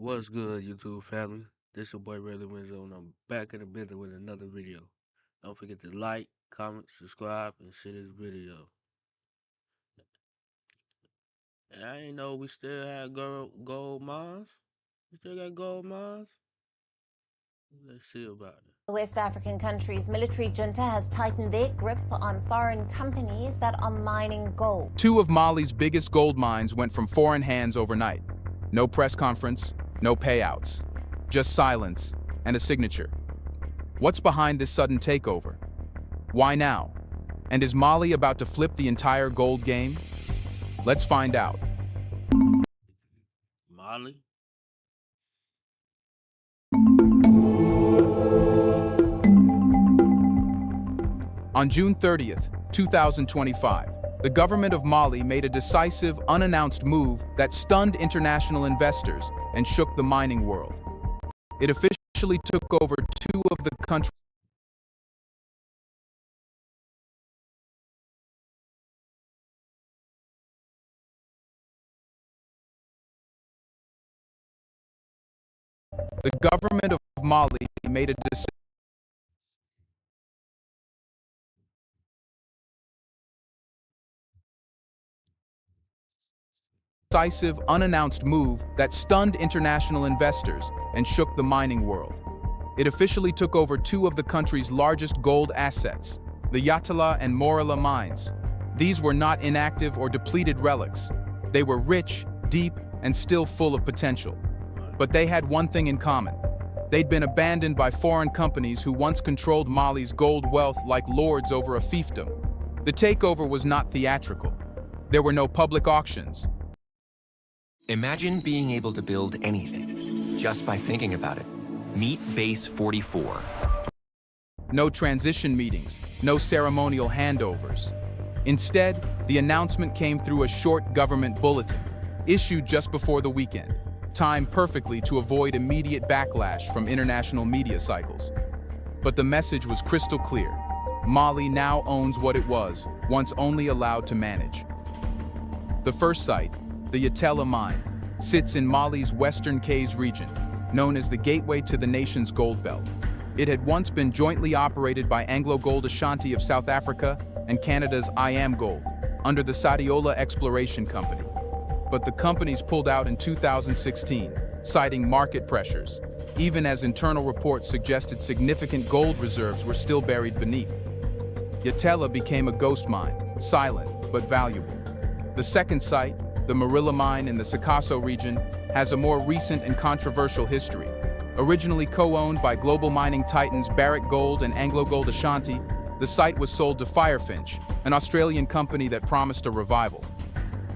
What's good, YouTube family? This your boy Riley Winslow, and I'm back in the building with another video. Don't forget to like, comment, subscribe, and share this video. And I ain't know we still had gold mines. We still got gold mines. Let's see about it. The West African country's military junta has tightened their grip on foreign companies that are mining gold. Two of Mali's biggest gold mines went from foreign hands overnight. No press conference, no payouts. Just silence and a signature. What's behind this sudden takeover? Why now? And is Mali about to flip the entire gold game? Let's find out. Mali. On June 30th, 2025, the government of Mali made a decisive, unannounced move that stunned international investors and shook the mining world. It officially took over two of the country's The government of Mali made a decisive, unannounced move that stunned international investors and shook the mining world. It officially took over two of the country's largest gold assets, the Yatala and Morila mines. These were not inactive or depleted relics. They were rich, deep, and still full of potential. But they had one thing in common. They'd been abandoned by foreign companies who once controlled Mali's gold wealth like lords over a fiefdom. The takeover was not theatrical. There were no public auctions. Imagine being able to build anything, just by thinking about it. Meet Base 44. No transition meetings, no ceremonial handovers. Instead, the announcement came through a short government bulletin, issued just before the weekend, timed perfectly to avoid immediate backlash from international media cycles. But the message was crystal clear. Mali now owns what it was, once only allowed to manage. The first site, the Yatela mine, sits in Mali's Western Cays region, known as the gateway to the nation's gold belt. It had once been jointly operated by AngloGold Ashanti of South Africa and Canada's IAMGold, under the Sadiola Exploration Company. But the companies pulled out in 2016, citing market pressures, even as internal reports suggested significant gold reserves were still buried beneath. Yatela became a ghost mine, silent but valuable. The second site, the Morila mine in the Sikasso region, has a more recent and controversial history. Originally co-owned by global mining titans Barrick Gold and AngloGold Ashanti, the site was sold to Firefinch, an Australian company that promised a revival.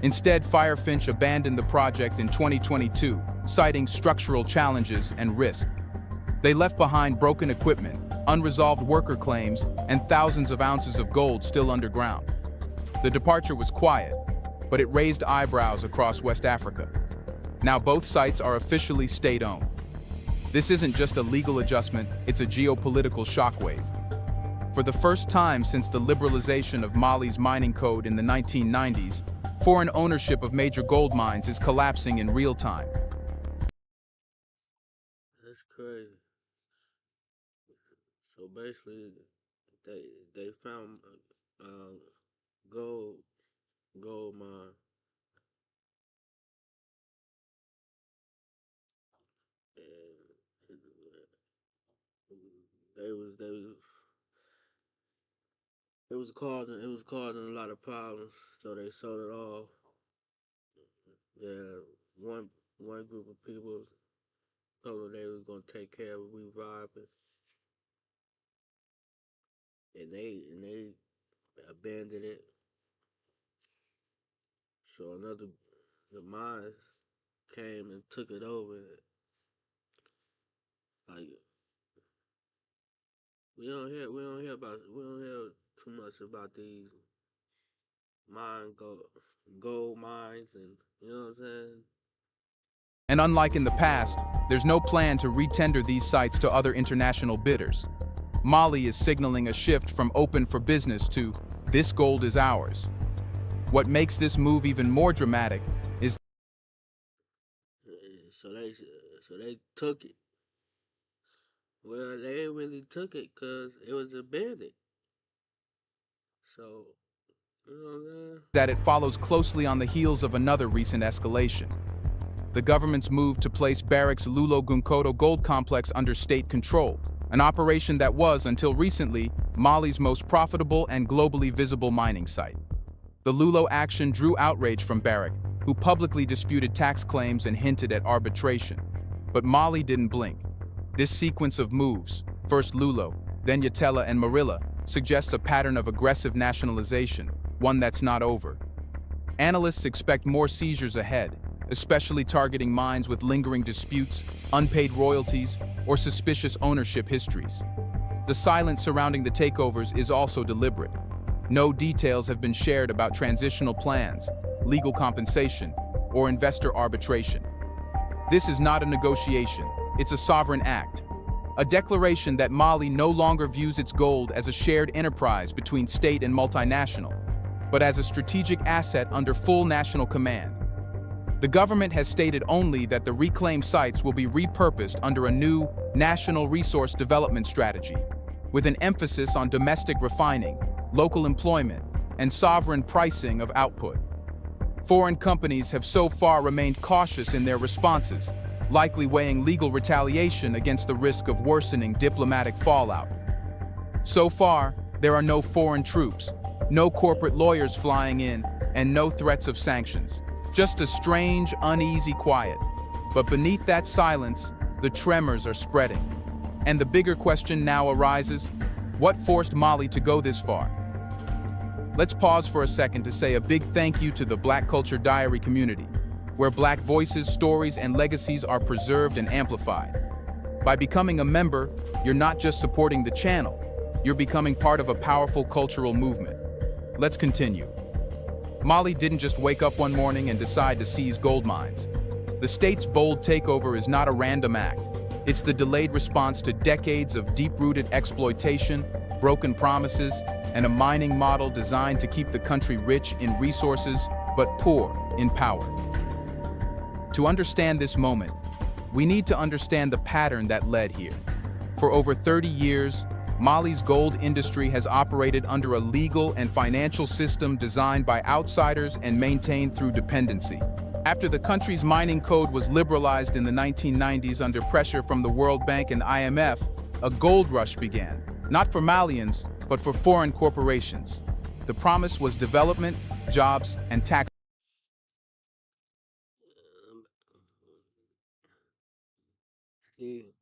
Instead, Firefinch abandoned the project in 2022, citing structural challenges and risk. They left behind broken equipment, unresolved worker claims, and thousands of ounces of gold still underground. The departure was quiet, but it raised eyebrows across West Africa. Now both sites are officially state-owned. This isn't just a legal adjustment, it's a geopolitical shockwave. For the first time since the liberalization of Mali's mining code in the 1990s, foreign ownership of major gold mines is collapsing in real time. That's crazy. So basically, they found gold mine. And they was it was causing a lot of problems, so they sold it off. Yeah, one group of people told them they was gonna take care of revive it, and they abandoned it. So the mines came and took it over. Like we don't hear too much about these gold mines, and you know what I'm saying. And unlike in the past, there's no plan to re-tender these sites to other international bidders. Mali is signaling a shift from open for business to this gold is ours. What makes this move even more dramatic is So they So they took it. Well, they really took it because it was abandoned. So, you know what I'm saying? That it follows closely on the heels of another recent escalation. The government's move to place Barrick's Loulo-Gounkoto gold complex under state control, an operation that was, until recently, Mali's most profitable and globally visible mining site. The Loulo action drew outrage from Barrick, who publicly disputed tax claims and hinted at arbitration. But Mali didn't blink. This sequence of moves, first Loulo, then Yatela and Marilla, suggests a pattern of aggressive nationalization, one that's not over. Analysts expect more seizures ahead, especially targeting mines with lingering disputes, unpaid royalties, or suspicious ownership histories. The silence surrounding the takeovers is also deliberate. No details have been shared about transitional plans, legal compensation, or investor arbitration. This is not a negotiation, it's a sovereign act. A declaration that Mali no longer views its gold as a shared enterprise between state and multinational, but as a strategic asset under full national command. The government has stated only that the reclaimed sites will be repurposed under a new national resource development strategy, with an emphasis on domestic refining, local employment, and sovereign pricing of output. Foreign companies have so far remained cautious in their responses, likely weighing legal retaliation against the risk of worsening diplomatic fallout. So far, there are no foreign troops, no corporate lawyers flying in, and no threats of sanctions. Just a strange, uneasy quiet. But beneath that silence, the tremors are spreading. And the bigger question now arises, what forced Mali to go this far? Let's pause for a second to say a big thank you to the Black Culture Diary community, where Black voices, stories, and legacies are preserved and amplified. By becoming a member, you're not just supporting the channel, you're becoming part of a powerful cultural movement. Let's continue. Mali didn't just wake up one morning and decide to seize gold mines. The state's bold takeover is not a random act. It's the delayed response to decades of deep-rooted exploitation, broken promises, and a mining model designed to keep the country rich in resources, but poor in power. To understand this moment, we need to understand the pattern that led here. For over 30 years, Mali's gold industry has operated under a legal and financial system designed by outsiders and maintained through dependency. After the country's mining code was liberalized in the 1990s under pressure from the World Bank and IMF, a gold rush began, not for Malians, but for foreign corporations. The promise was development, jobs, and tax. See,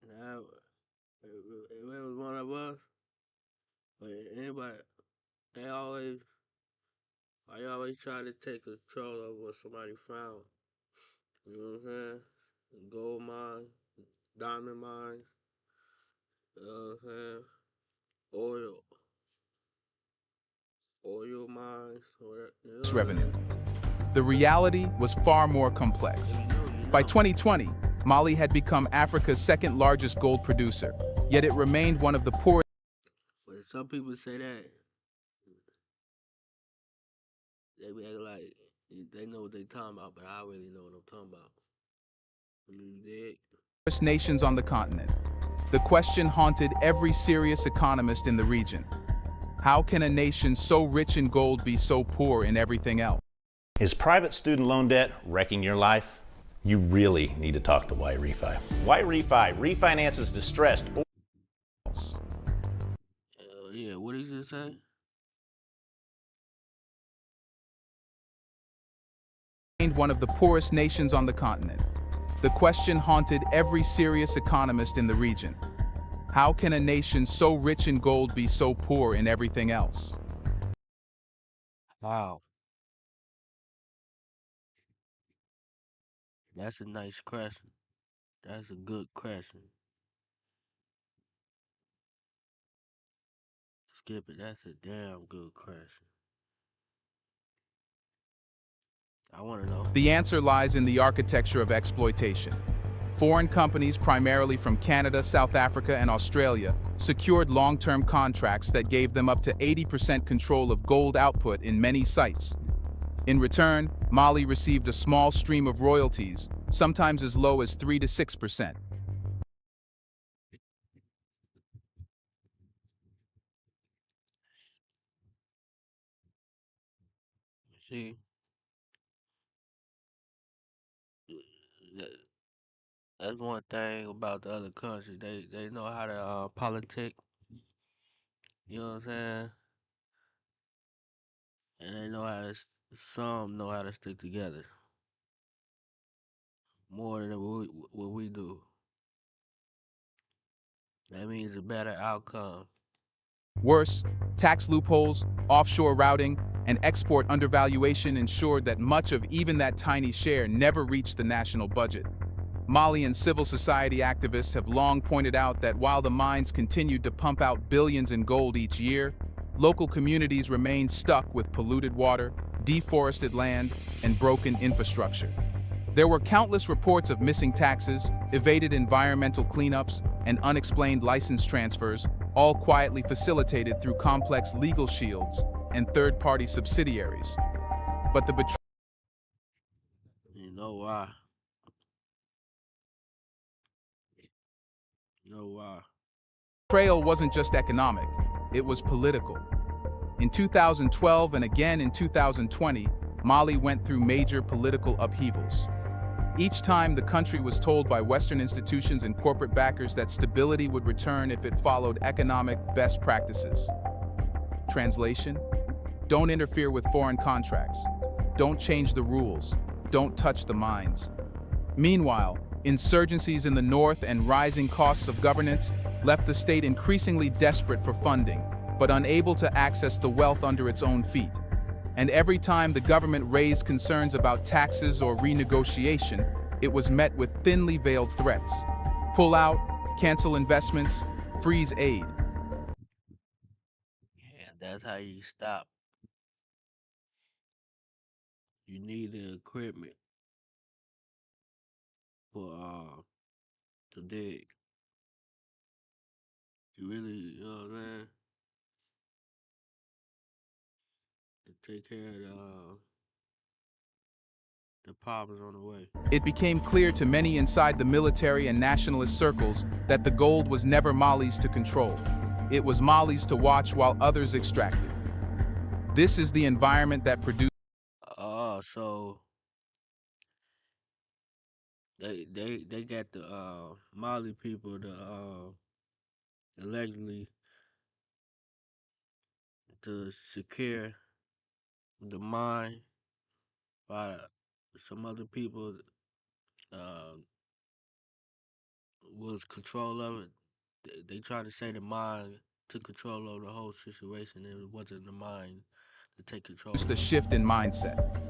now, if it was one of us, or anybody, they always, I always try to take control of what somebody found. You know what I'm saying? Gold mines, diamond mines, you know what I'm saying? Oil mines, or you know Revenue. The reality was far more complex. By 2020, Mali had become Africa's second largest gold producer, yet it remained one of the poorest. But some people say that they be acting like they know what they talking about, but I really know what I'm talking about. You dig? Nations on the continent. The question haunted every serious economist in the region. How can a nation so rich in gold be so poor in everything else? Is private student loan debt wrecking your life? You really need to talk to Y-Refi. Y-Refi refinances distressed. Yeah, what did you say? One of the poorest nations on the continent. The question haunted every serious economist in the region. How can a nation so rich in gold be so poor in everything else? Wow. That's a nice question. That's a good question. Skip it. That's a damn good question. I want to know. The answer lies in the architecture of exploitation. Foreign companies, primarily from Canada, South Africa, and Australia, secured long-term contracts that gave them up to 80% control of gold output in many sites. In return, Mali received a small stream of royalties, sometimes as low as 3 to 6%. See, that- that's one thing about the other country. They know how to politic. You know what I'm saying? And they know how to. Some know how to stick together more than what we do. That means a better outcome. Worse, tax loopholes, offshore routing, and export undervaluation ensured that much of even that tiny share never reached the national budget. Malian civil society activists have long pointed out that while the mines continued to pump out billions in gold each year, local communities remained stuck with polluted water, deforested land, and broken infrastructure. There were countless reports of missing taxes, evaded environmental cleanups, and unexplained license transfers, all quietly facilitated through complex legal shields and third-party subsidiaries. But the You know why? You know why? betrayal wasn't just economic, it was political. In 2012 and again in 2020, Mali went through major political upheavals. Each time, the country was told by Western institutions and corporate backers that stability would return if it followed economic best practices. Translation: don't interfere with foreign contracts. Don't change the rules. Don't touch the mines. Meanwhile, insurgencies in the north and rising costs of governance left the state increasingly desperate for funding, but unable to access the wealth under its own feet. And every time the government raised concerns about taxes or renegotiation, it was met with thinly veiled threats. Pull out, cancel investments, freeze aid. Yeah, that's how you stop. You need the equipment for to dig. You really, you know what I'm saying? To take care of the problems on the way. It became clear to many inside the military and nationalist circles that the gold was never Mali's to control. It was Mali's to watch while others extracted. This is the environment that produced So they got the Mali people to allegedly to secure the mine by some other people uh, was control of it. They tried to say the mine took control of the whole situation. It wasn't the mine to take control. a shift in mindset.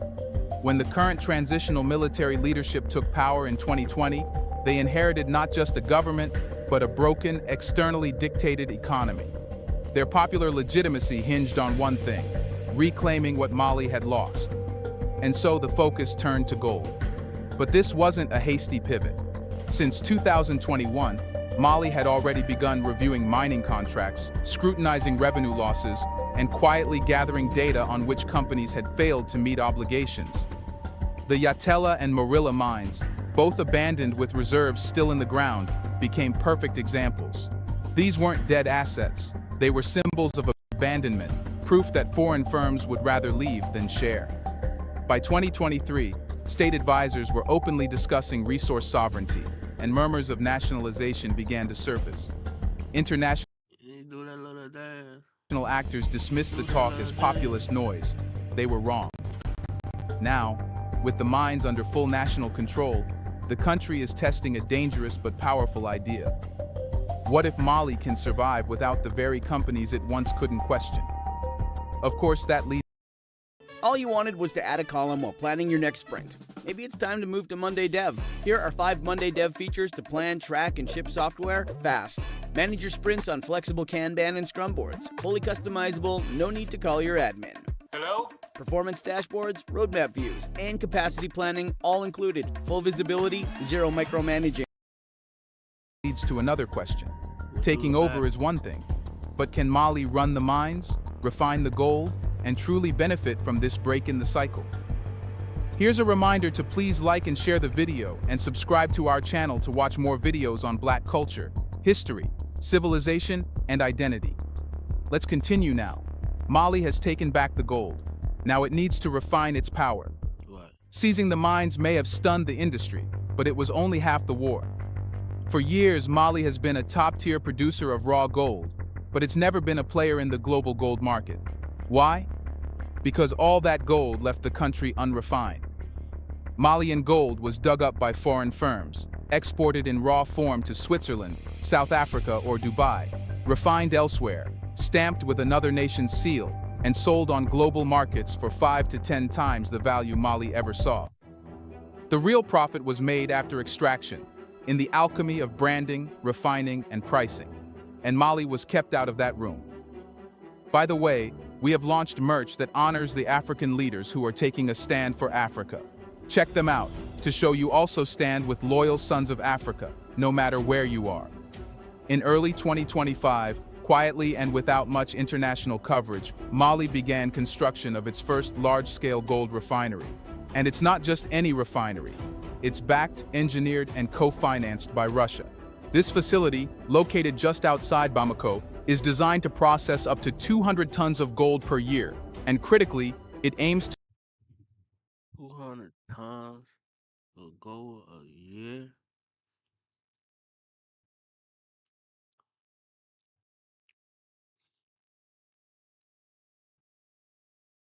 When the current transitional military leadership took power in 2020, they inherited not just a government, but a broken, externally dictated economy. Their popular legitimacy hinged on one thing: reclaiming what Mali had lost. And so the focus turned to gold. But this wasn't a hasty pivot. Since 2021, Mali had already begun reviewing mining contracts, scrutinizing revenue losses, and quietly gathering data on which companies had failed to meet obligations. The Yatela and Morilla mines, both abandoned with reserves still in the ground, became perfect examples. These weren't dead assets, they were symbols of abandonment, proof that foreign firms would rather leave than share. By 2023, state advisors were openly discussing resource sovereignty, and murmurs of nationalization began to surface. International actors dismissed the talk as populist noise. They were wrong. Now, with the mines under full national control, the country is testing a dangerous but powerful idea. What if Mali can survive without the very companies it once couldn't question? Of course, that leads. All you wanted was to add a column while planning your next sprint. Maybe it's time to move to Monday Dev. Here are 5 Monday Dev features to plan, track, and ship software fast. Manage your sprints on flexible Kanban and Scrum boards. Fully customizable, no need to call your admin. Hello? Performance dashboards, roadmap views, and capacity planning all included. Full visibility, zero micromanaging. Leads to another question. Taking over is one thing, but can Mali run the mines, refine the gold, and truly benefit from this break in the cycle? Here's a reminder to please like and share the video and subscribe to our channel to watch more videos on Black culture, history, civilization, and identity. Let's continue now. Mali has taken back the gold. Now it needs to refine its power. What? Seizing the mines may have stunned the industry, but it was only half the war. For years, Mali has been a top-tier producer of raw gold, but it's never been a player in the global gold market. Why? Because all that gold left the country unrefined. Malian gold was dug up by foreign firms, exported in raw form to Switzerland, South Africa, or Dubai, refined elsewhere, stamped with another nation's seal, and sold on global markets for 5 to 10 times the value Mali ever saw. The real profit was made after extraction, in the alchemy of branding, refining, and pricing, and Mali was kept out of that room. By the way, we have launched merch that honors the African leaders who are taking a stand for Africa. Check them out to show you also stand with loyal sons of Africa, no matter where you are. In early 2025, quietly and without much international coverage, Mali began construction of its first large-scale gold refinery. And it's not just any refinery. It's backed, engineered, and co-financed by Russia. This facility, located just outside Bamako, is designed to process up to 200 tons of gold per year, and critically, it aims to 200 tons of gold a year?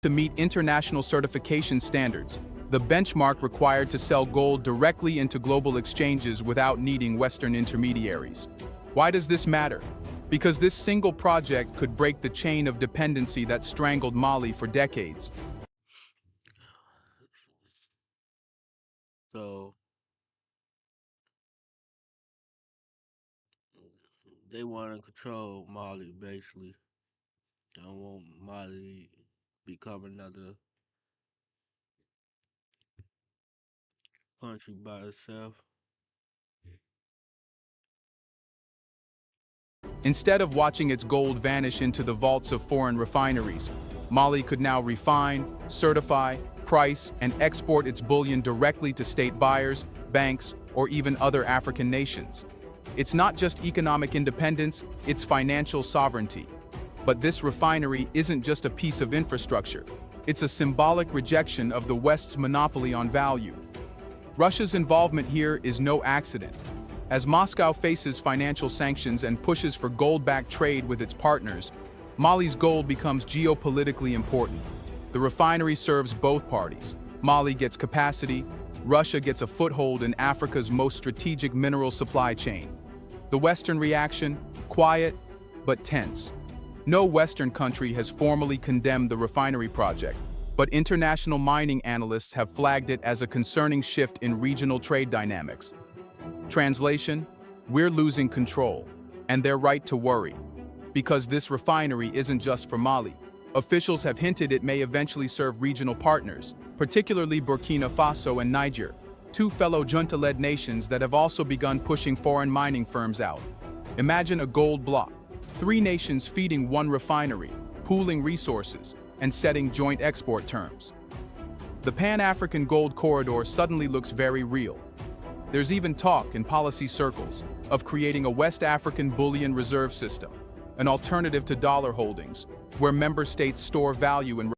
meet international certification standards, the benchmark required to sell gold directly into global exchanges without needing Western intermediaries. Why does this matter? Because this single project could break the chain of dependency that strangled Mali for decades. So they want to control Mali basically. They don't want Mali become another country by itself. Instead of watching its gold vanish into the vaults of foreign refineries, Mali could now refine, certify, price, and export its bullion directly to state buyers, banks, or even other African nations. It's not just economic independence, it's financial sovereignty. But this refinery isn't just a piece of infrastructure. It's a symbolic rejection of the West's monopoly on value. Russia's involvement here is no accident. As Moscow faces financial sanctions and pushes for gold-backed trade with its partners, Mali's gold becomes geopolitically important. The refinery serves both parties. Mali gets capacity, Russia gets a foothold in Africa's most strategic mineral supply chain. The Western reaction, quiet but tense. No Western country has formally condemned the refinery project, but international mining analysts have flagged it as a concerning shift in regional trade dynamics. Translation: we're losing control, and they're right to worry. Because this refinery isn't just for Mali. Officials have hinted it may eventually serve regional partners, particularly Burkina Faso and Niger, two fellow junta-led nations that have also begun pushing foreign mining firms out. Imagine a gold bloc, 3 nations feeding one refinery, pooling resources, and setting joint export terms. The Pan-African Gold Corridor suddenly looks very real. There's even talk in policy circles of creating a West African bullion reserve system, an alternative to dollar holdings, where member states store value in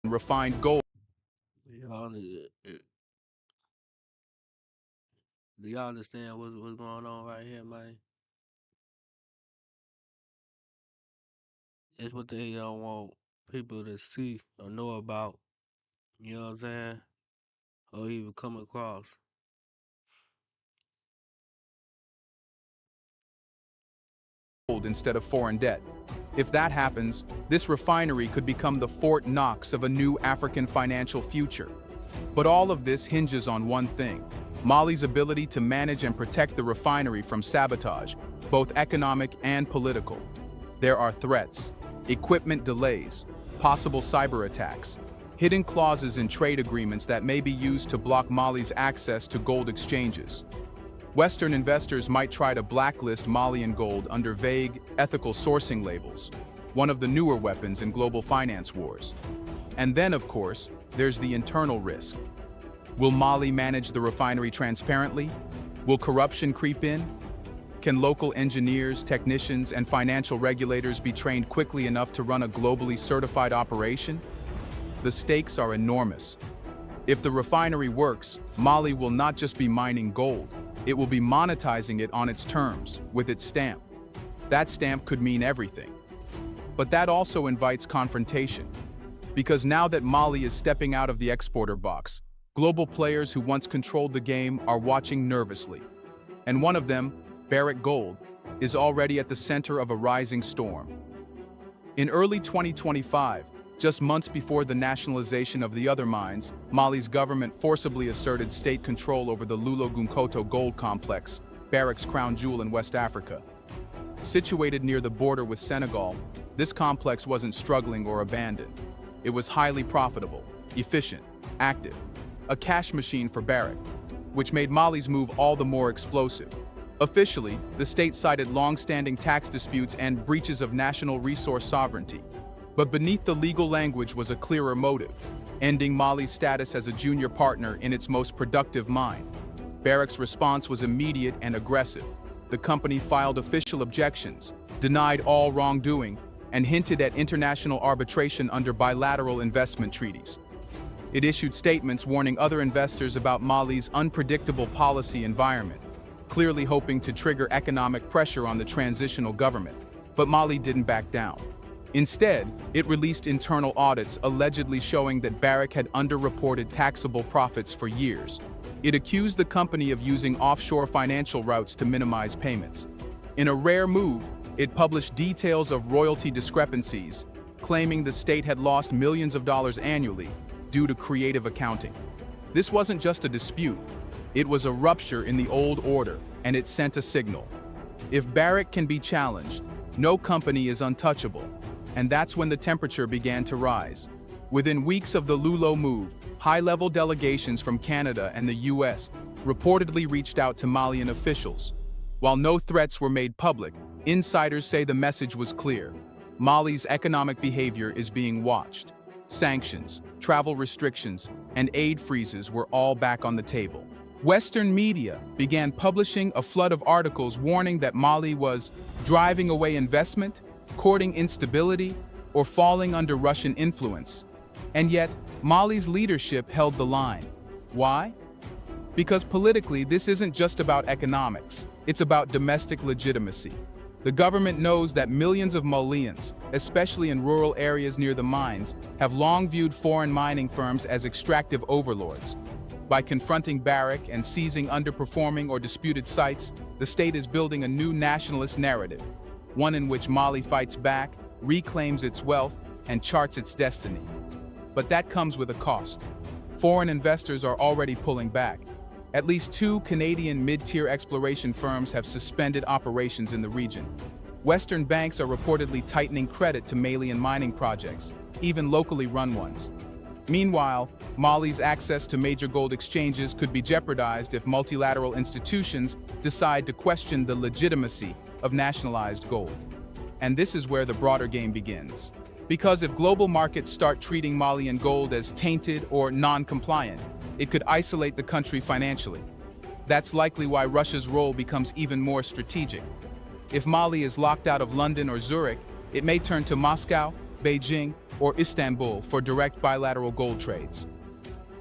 refined gold. Y'all, do y'all understand what's going on right here, man? It's what they don't want people to see or know about. You know what I'm saying? Or even come across. Instead of foreign debt. If that happens, this refinery could become the Fort Knox of a new African financial future. But all of this hinges on one thing: Mali's ability to manage and protect the refinery from sabotage, both economic and political. There are threats, equipment delays, possible cyber attacks, hidden clauses in trade agreements that may be used to block Mali's access to gold exchanges. Western investors might try to blacklist Malian gold under vague, ethical sourcing labels, one of the newer weapons in global finance wars. And then, of course, there's the internal risk. Will Mali manage the refinery transparently? Will corruption creep in? Can local engineers, technicians, and financial regulators be trained quickly enough to run a globally certified operation? The stakes are enormous. If the refinery works, Mali will not just be mining gold, it will be monetizing it on its terms, with its stamp. That stamp could mean everything. But that also invites confrontation. Because now that Mali is stepping out of the exporter box, global players who once controlled the game are watching nervously. And one of them, Barrick Gold, is already at the center of a rising storm. In early 2025, just months before the nationalization of the other mines, Mali's government forcibly asserted state control over the Loulo-Gounkoto gold complex, Barrick's crown jewel in West Africa. Situated near the border with Senegal, this complex wasn't struggling or abandoned. It was highly profitable, efficient, active, a cash machine for Barrick, which made Mali's move all the more explosive. Officially, the state cited long-standing tax disputes and breaches of national resource sovereignty. But beneath the legal language was a clearer motive, ending Mali's status as a junior partner in its most productive mine. Barrick's response was immediate and aggressive. The company filed official objections, denied all wrongdoing, and hinted at international arbitration under bilateral investment treaties. It issued statements warning other investors about Mali's unpredictable policy environment, clearly hoping to trigger economic pressure on the transitional government. But Mali didn't back down. Instead, it released internal audits allegedly showing that Barrick had underreported taxable profits for years. It accused the company of using offshore financial routes to minimize payments. In a rare move, it published details of royalty discrepancies, claiming the state had lost millions of dollars annually due to creative accounting. This wasn't just a dispute, it was a rupture in the old order, and it sent a signal. If Barrick can be challenged, no company is untouchable. And that's when the temperature began to rise. Within weeks of the Loulo move, high-level delegations from Canada and the US reportedly reached out to Malian officials. While no threats were made public, insiders say the message was clear. Mali's economic behavior is being watched. Sanctions, travel restrictions, and aid freezes were all back on the table. Western media began publishing a flood of articles warning that Mali was driving away investment, courting instability, or falling under Russian influence. And yet, Mali's leadership held the line. Why? Because politically, this isn't just about economics, it's about domestic legitimacy. The government knows that millions of Malians, especially in rural areas near the mines, have long viewed foreign mining firms as extractive overlords. By confronting Barrick and seizing underperforming or disputed sites, the state is building a new nationalist narrative, one in which Mali fights back, reclaims its wealth, and charts its destiny. But that comes with a cost. Foreign investors are already pulling back. At least 2 Canadian mid-tier exploration firms have suspended operations in the region. Western banks are reportedly tightening credit to Malian mining projects, even locally run ones. Meanwhile, Mali's access to major gold exchanges could be jeopardized if multilateral institutions decide to question the legitimacy of nationalized gold. And this is where the broader game begins. Because if global markets start treating Malian gold as tainted or non-compliant, it could isolate the country financially. That's likely why Russia's role becomes even more strategic. If Mali is locked out of London or Zurich, it may turn to Moscow, Beijing, or Istanbul for direct bilateral gold trades.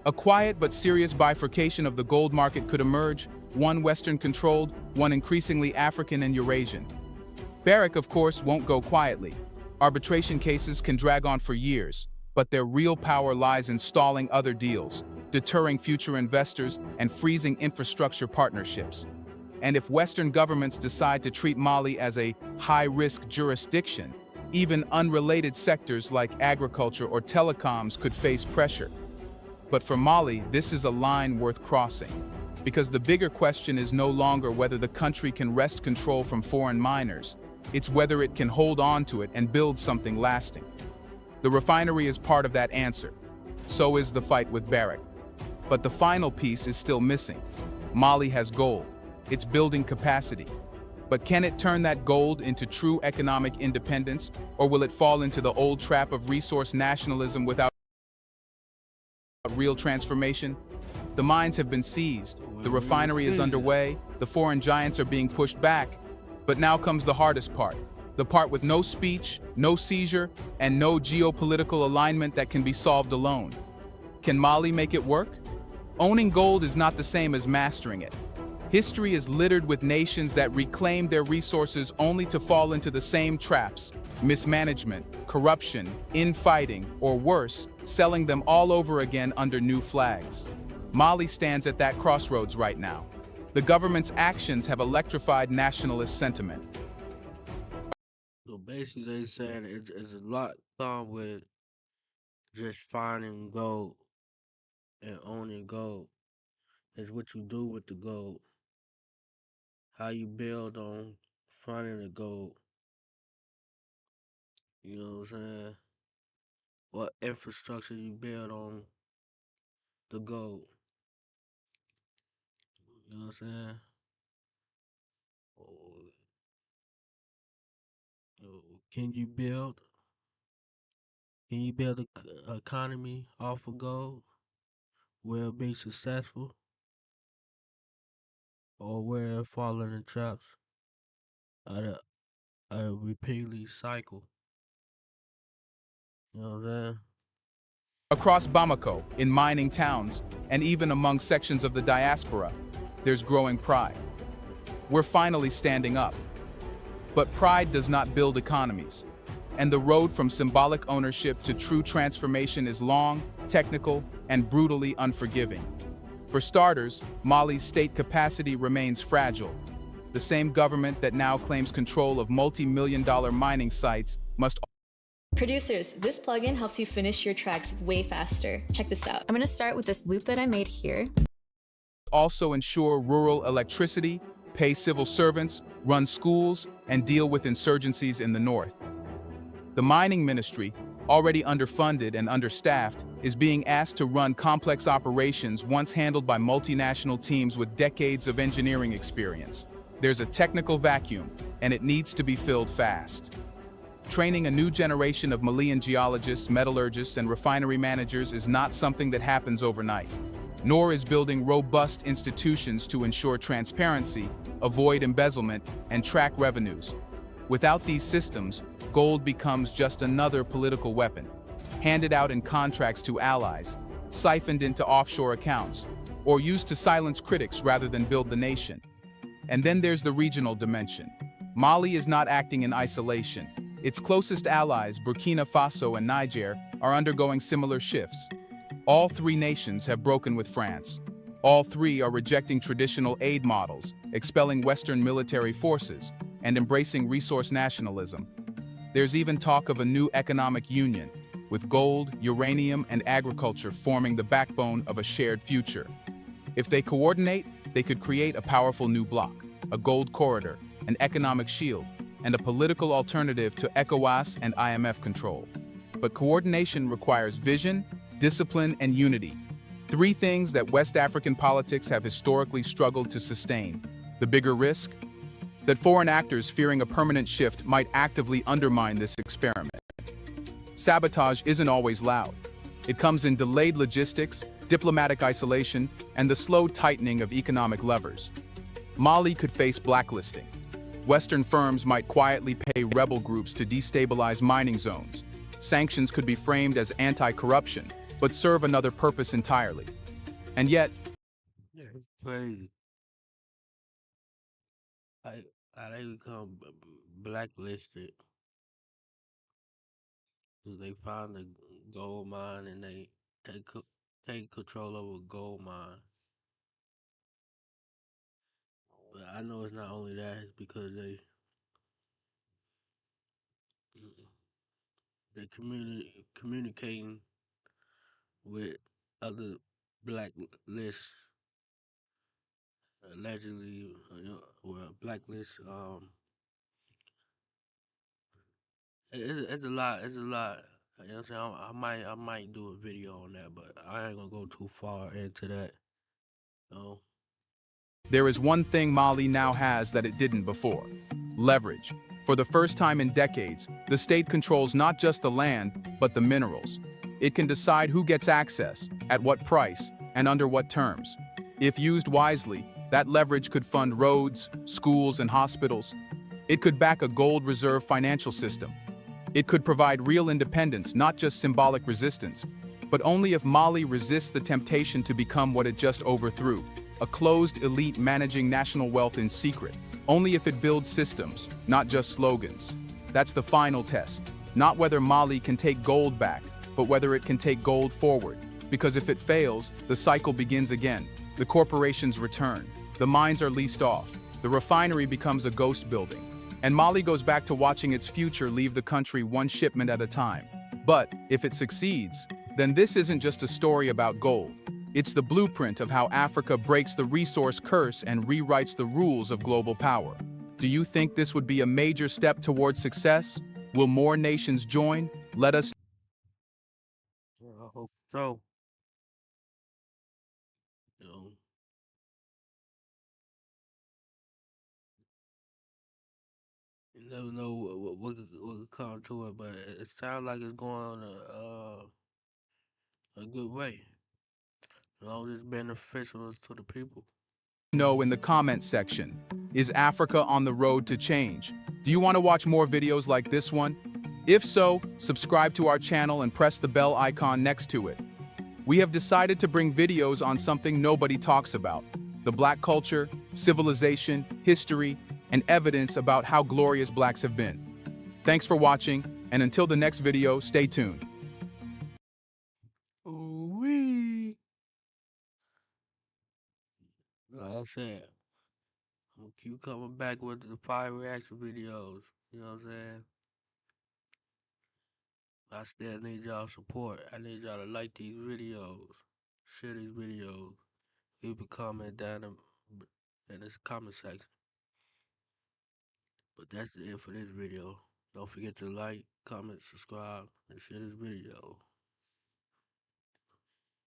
A quiet but serious bifurcation of the gold market could emerge, one Western-controlled, one increasingly African and Eurasian. Barrick, of course, won't go quietly. Arbitration cases can drag on for years, but their real power lies in stalling other deals, deterring future investors, and freezing infrastructure partnerships. And if Western governments decide to treat Mali as a high-risk jurisdiction, even unrelated sectors like agriculture or telecoms could face pressure. But for Mali, this is a line worth crossing, because the bigger question is no longer whether the country can wrest control from foreign miners, it's whether it can hold on to it and build something lasting. The refinery is part of that answer. So is the fight with Barrick. But the final piece is still missing. Mali has gold, it's building capacity. But can it turn that gold into true economic independence, or will it fall into the old trap of resource nationalism without real transformation? The mines have been seized, the refinery is underway, the foreign giants are being pushed back. But now comes the hardest part, the part with no speech, no seizure, and no geopolitical alignment that can be solved alone. Can Mali make it work? Owning gold is not the same as mastering it. History is littered with nations that reclaim their resources only to fall into the same traps: mismanagement, corruption, infighting, or worse, selling them all over again under new flags. Mali stands at that crossroads right now. The government's actions have electrified nationalist sentiment. So basically, they saying it's a lot done with just finding gold and owning gold. It's what you do with the gold, how you build on finding the gold. You know what I'm saying? What infrastructure you build on the gold. You know what I'm saying? Or, can you build? Can you build a economy off of gold? Will it be successful, or will it fall in the traps of a repeatedly cycle? You know what I'm saying? Across Bamako, in mining towns, and even among sections of the diaspora, there's growing pride. We're finally standing up. But pride does not build economies. And the road from symbolic ownership to true transformation is long, technical, and brutally unforgiving. For starters, Mali's state capacity remains fragile. The same government that now claims control of multi-million-dollar mining sites must Producers, this plugin helps you finish your tracks way faster. Check this out. I'm gonna start with this loop that I made here. also ensure rural electricity, pay civil servants, run schools, and deal with insurgencies in the north. The mining ministry, already underfunded and understaffed, is being asked to run complex operations once handled by multinational teams with decades of engineering experience. There's a technical vacuum, and it needs to be filled fast. Training a new generation of Malian geologists, metallurgists, and refinery managers is not something that happens overnight, nor is building robust institutions to ensure transparency, avoid embezzlement, and track revenues. Without these systems, gold becomes just another political weapon, handed out in contracts to allies, siphoned into offshore accounts, or used to silence critics rather than build the nation. And then there's the regional dimension. Mali is not acting in isolation. Its closest allies, Burkina Faso and Niger, are undergoing similar shifts. All three nations have broken with France. All three are rejecting traditional aid models, expelling Western military forces, and embracing resource nationalism. There's even talk of a new economic union, with gold, uranium, and agriculture forming the backbone of a shared future. If they coordinate, they could create a powerful new bloc, a gold corridor, an economic shield, and a political alternative to ECOWAS and IMF control. But coordination requires vision, discipline, and unity. Three things that West African politics have historically struggled to sustain. The bigger risk? That foreign actors fearing a permanent shift might actively undermine this experiment. Sabotage isn't always loud. It comes in delayed logistics, diplomatic isolation, and the slow tightening of economic levers. Mali could face blacklisting. Western firms might quietly pay rebel groups to destabilize mining zones. Sanctions could be framed as anti-corruption, but serve another purpose entirely. And yet, Yeah, it's crazy. I how they become blacklisted because they found a gold mine and they take control of a gold mine. But I know it's not only that; it's because they communicating with other blacklist allegedly, well, blacklist. It's a lot. It's a lot. You know what I'm saying? I might do a video on that, but I ain't gonna go too far into that. You know? There is one thing Mali now has that it didn't before: leverage. For the first time in decades, the state controls not just the land, but the minerals. It can decide who gets access, at what price, and under what terms. If used wisely, that leverage could fund roads, schools, and hospitals. It could back a gold reserve financial system. It could provide real independence, not just symbolic resistance, but only if Mali resists the temptation to become what it just overthrew: a closed elite managing national wealth in secret. Only if it builds systems, not just slogans. That's the final test. Not whether Mali can take gold back, but whether it can take gold forward. Because if it fails, the cycle begins again. The corporations return. The mines are leased off. The refinery becomes a ghost building. And Mali goes back to watching its future leave the country one shipment at a time. But if it succeeds, then this isn't just a story about gold. It's the blueprint of how Africa breaks the resource curse and rewrites the rules of global power. Do you think this would be a major step towards success? Will more nations join? Let us Yeah, I hope so. You know, you never know what could come to it, but it sounds like it's going a good way. As long as it's beneficial to the people. know in the comments section. Is Africa on the road to change? Do you want to watch more videos like this one? If so, subscribe to our channel and press the bell icon next to it. We have decided to bring videos on something nobody talks about: the Black culture, civilization, history, and evidence about how glorious Blacks have been. Thanks for watching, and until the next video, stay tuned. Ooh-wee. Like I said, I'm gonna keep coming back with the fire reaction videos. You know what I'm saying? I still need y'all support. I need y'all to like these videos, share these videos, leave a comment down in this comment section. But that's it for this video. Don't forget to like, comment, subscribe, and share this video.